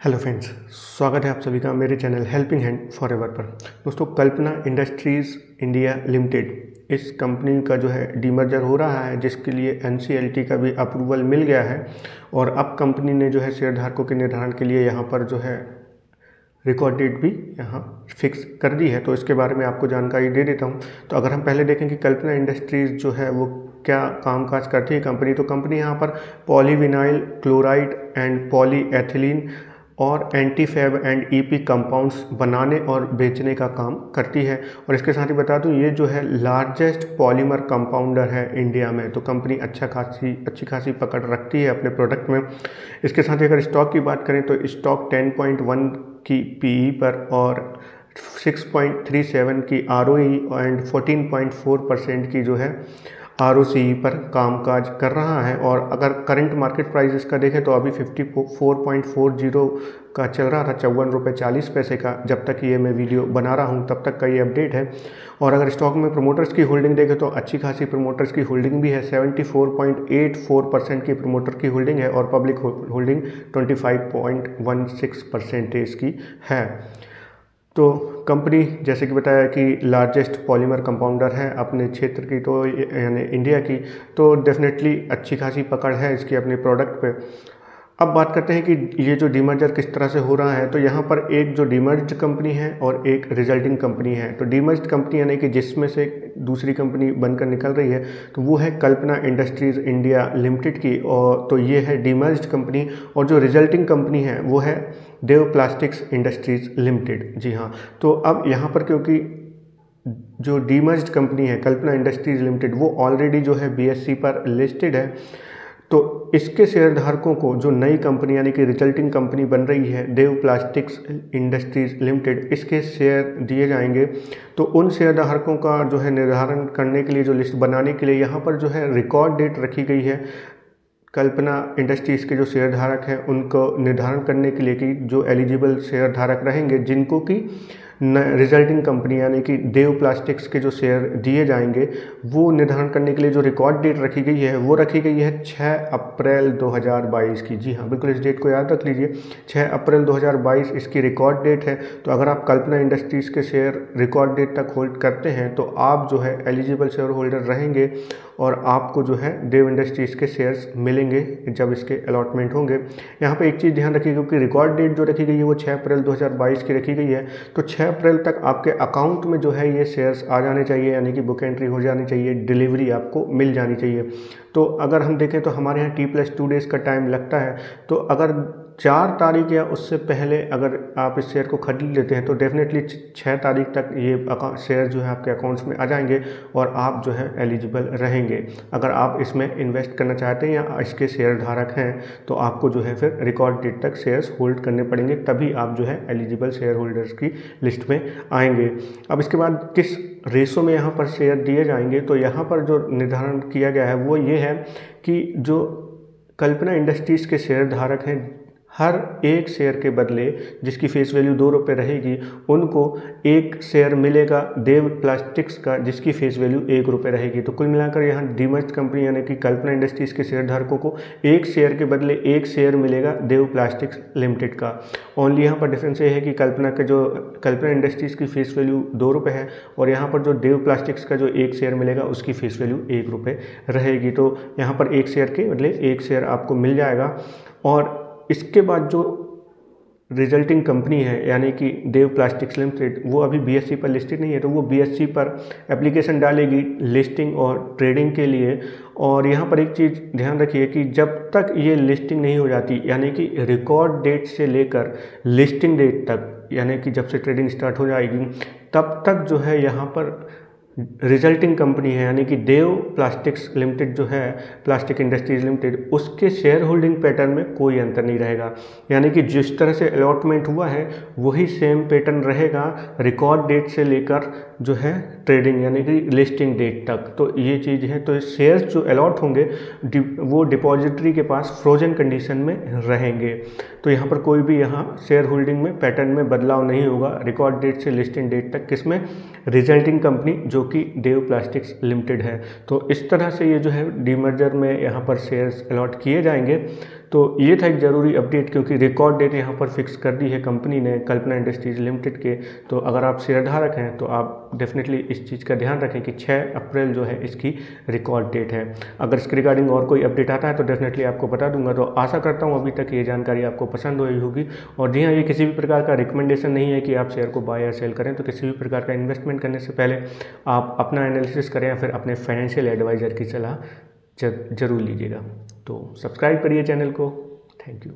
Hello friends, स्वागत है आप सभी का मेरे चैनल हेल्पिंग हैंड फॉरएवर पर। दोस्तों, कल्पना इंडस्ट्रीज़ इंडिया लिमिटेड इस कंपनी का जो है डीमर्जर हो रहा है, जिसके लिए एनसीएलटी का भी अप्रूवल मिल गया है और अब कंपनी ने जो है शेयरधारकों के निर्धारण के लिए यहाँ पर जो है रिकॉर्ड डेट भी यहाँ फिक्स कर दी है। तो इसके बारे में आपको जानकारी दे देता हूँ। तो अगर हम पहले देखें कि कल्पना इंडस्ट्रीज़ जो है वो क्या कामकाज करती है कंपनी, तो कंपनी यहाँ पर पॉलीविनाइल क्लोराइड एंड पॉलीएथिलीन और एंटीफैब एंड ईपी कंपाउंड्स बनाने और बेचने का काम करती है। और इसके साथ ही बता दूं, ये जो है लार्जेस्ट पॉलीमर कंपाउंडर है इंडिया में। तो कंपनी अच्छी खासी पकड़ रखती है अपने प्रोडक्ट में। इसके साथ ही अगर स्टॉक की बात करें तो स्टॉक 10.1 की पीई पर और 6.37 की आरओई एंड 14.4% की जो है आरओसीई पर कामकाज कर रहा है। और अगर करंट मार्केट प्राइस इसका देखें तो अभी 54.40 का चल रहा था, 54.40 का। जब तक ये मैं वीडियो बना रहा हूँ तब तक का ये अपडेट है। और अगर स्टॉक में प्रमोटर्स की होल्डिंग देखें तो अच्छी खासी प्रमोटर्स की होल्डिंग भी है, 74.84% की प्रमोटर की होल्डिंग है और पब्लिक होल्डिंग 25.16% की है। तो कंपनी जैसे कि बताया कि लार्जेस्ट पॉलीमर कंपाउंडर है अपने क्षेत्र की, तो यानी इंडिया की, तो डेफिनेटली अच्छी खासी पकड़ है इसकी अपने प्रोडक्ट पे। अब बात करते हैं कि ये जो डीमर्जर किस तरह से हो रहा है। तो यहाँ पर एक जो डीमर्ज्ड कंपनी है और एक रिजल्टिंग कंपनी है। तो डीमर्ज्ड कंपनी यानी कि जिसमें से दूसरी कंपनी बनकर निकल रही है, तो वो है कल्पना इंडस्ट्रीज़ इंडिया लिमिटेड की, और तो ये है डीमर्ज्ड कंपनी। और जो रिजल्टिंग कंपनी है वो है देव प्लास्टिक्स इंडस्ट्रीज़ लिमिटेड। जी हाँ, तो अब यहाँ पर क्योंकि जो डीमर्ज्ड कंपनी है कल्पना इंडस्ट्रीज़ लिमिटेड, वो ऑलरेडी जो है बीएसई पर लिस्टेड है, तो इसके शेयरधारकों को जो नई कंपनी यानी कि रिजल्टिंग कंपनी बन रही है देव प्लास्टिक्स इंडस्ट्रीज़ लिमिटेड, इसके शेयर दिए जाएंगे। तो उन शेयरधारकों का जो है निर्धारण करने के लिए, जो लिस्ट बनाने के लिए यहाँ पर जो है रिकॉर्ड डेट रखी गई है कल्पना इंडस्ट्रीज़ के जो शेयरधारक हैं उनको निर्धारण करने के लिए कि जो एलिजिबल शेयरधारक रहेंगे, जिनको कि रिजल्टिंग कंपनी यानी कि देव प्लास्टिक्स के जो शेयर दिए जाएंगे, वो निर्धारण करने के लिए जो रिकॉर्ड डेट रखी गई है वो रखी गई है 6 अप्रैल 2022 की। जी हाँ, बिल्कुल इस डेट को याद रख लीजिए, 6 अप्रैल 2022 इसकी रिकॉर्ड डेट है। तो अगर आप कल्पना इंडस्ट्रीज़ के शेयर रिकॉर्ड डेट तक होल्ड करते हैं तो आप जो है एलिजिबल शेयर होल्डर रहेंगे और आपको जो है देव इंडस्ट्रीज़ के शेयर्स मिलेंगे जब इसके अलॉटमेंट होंगे। यहाँ पे एक चीज़ ध्यान रखिए, क्योंकि रिकॉर्ड डेट जो रखी गई है वो 6 अप्रैल 2022 की रखी गई है, तो 6 अप्रैल तक आपके अकाउंट में जो है ये शेयर्स आ जाने चाहिए, यानी कि बुक एंट्री हो जानी चाहिए, डिलीवरी आपको मिल जानी चाहिए। तो अगर हम देखें तो हमारे यहाँ T+2 डेज़ का टाइम लगता है। तो अगर 4 तारीख या उससे पहले अगर आप इस शेयर को खरीद लेते हैं तो डेफिनेटली 6 तारीख तक ये शेयर जो है आपके अकाउंट्स में आ जाएंगे और आप जो है एलिजिबल रहेंगे। अगर आप इसमें इन्वेस्ट करना चाहते हैं या इसके शेयर धारक हैं तो आपको जो है फिर रिकॉर्ड डेट तक शेयर्स होल्ड करने पड़ेंगे, तभी आप जो है एलिजिबल शेयर होल्डर्स की लिस्ट में आएंगे। अब इसके बाद किस रेशो में यहाँ पर शेयर दिए जाएंगे, तो यहाँ पर जो निर्धारण किया गया है वो ये है कि जो कल्पना इंडस्ट्रीज़ के शेयर धारक हैं, हर एक शेयर के बदले जिसकी फेस वैल्यू 2 रुपये रहेगी, उनको एक शेयर मिलेगा देव प्लास्टिक्स का जिसकी फेस वैल्यू 1 रुपये रहेगी। तो कुल मिलाकर यहाँ डीमर्ज्ड कंपनी यानी कि कल्पना इंडस्ट्रीज़ के शेयर धारकों को एक शेयर के बदले एक शेयर मिलेगा देव प्लास्टिक्स लिमिटेड का। ओनली यहाँ पर डिफरेंस ये है कि कल्पना इंडस्ट्रीज़ की फेस वैल्यू 2 रुपये है और यहाँ पर जो देव प्लास्टिक्स का जो एक शेयर मिलेगा उसकी फेस वैल्यू 1 रुपये रहेगी। तो यहाँ पर एक शेयर के बदले एक शेयर आपको मिल जाएगा। और इसके बाद जो रिजल्टिंग कंपनी है यानी कि देव प्लास्टिक्स लिमिटेड, वो अभी बीएसई पर लिस्टेड नहीं है, तो वो बीएसई पर एप्लीकेशन डालेगी लिस्टिंग और ट्रेडिंग के लिए। और यहाँ पर एक चीज़ ध्यान रखिए कि जब तक ये लिस्टिंग नहीं हो जाती, यानी कि रिकॉर्ड डेट से लेकर लिस्टिंग डेट तक, यानी कि जब से ट्रेडिंग स्टार्ट हो जाएगी तब तक जो है यहाँ पर रिजल्टिंग कंपनी है यानी कि देव प्लास्टिक्स लिमिटेड जो है प्लास्टिक इंडस्ट्रीज लिमिटेड, उसके शेयर होल्डिंग पैटर्न में कोई अंतर नहीं रहेगा। यानी कि जिस तरह से अलॉटमेंट हुआ है वही सेम पैटर्न रहेगा रिकॉर्ड डेट से लेकर जो है ट्रेडिंग यानी कि लिस्टिंग डेट तक। तो ये चीज़ है। तो शेयर्स जो अलॉट होंगे वो डिपॉजिटरी के पास फ्रोजन कंडीशन में रहेंगे। तो यहाँ पर कोई भी यहाँ शेयर होल्डिंग में पैटर्न में बदलाव नहीं होगा रिकॉर्ड डेट से लिस्टिंग डेट तक, किसमें, रिजल्टिंग कंपनी जो कि देव प्लास्टिक्स लिमिटेड है। तो इस तरह से ये जो है डीमर्जर में यहाँ पर शेयर्स अलॉट किए जाएंगे। तो ये था एक ज़रूरी अपडेट, क्योंकि रिकॉर्ड डेट यहाँ पर फिक्स कर दी है कंपनी ने कल्पना इंडस्ट्रीज़ लिमिटेड के। तो अगर आप शेयरधारक हैं तो आप डेफिनेटली इस चीज़ का ध्यान रखें कि 6 अप्रैल जो है इसकी रिकॉर्ड डेट है। अगर इसके रिगार्डिंग और कोई अपडेट आता है तो डेफिनेटली आपको बता दूंगा। तो आशा करता हूँ अभी तक ये जानकारी आपको पसंद हुई होगी। और जी हाँ, ये किसी भी प्रकार का रिकमेंडेशन नहीं है कि आप शेयर को बाय या सेल करें। तो किसी भी प्रकार का इन्वेस्टमेंट करने से पहले आप अपना एनालिसिस करें या फिर अपने फाइनेंशियल एडवाइज़र की सलाह ज़रूर लीजिएगा। तो सब्सक्राइब करिए चैनल को। Thank you.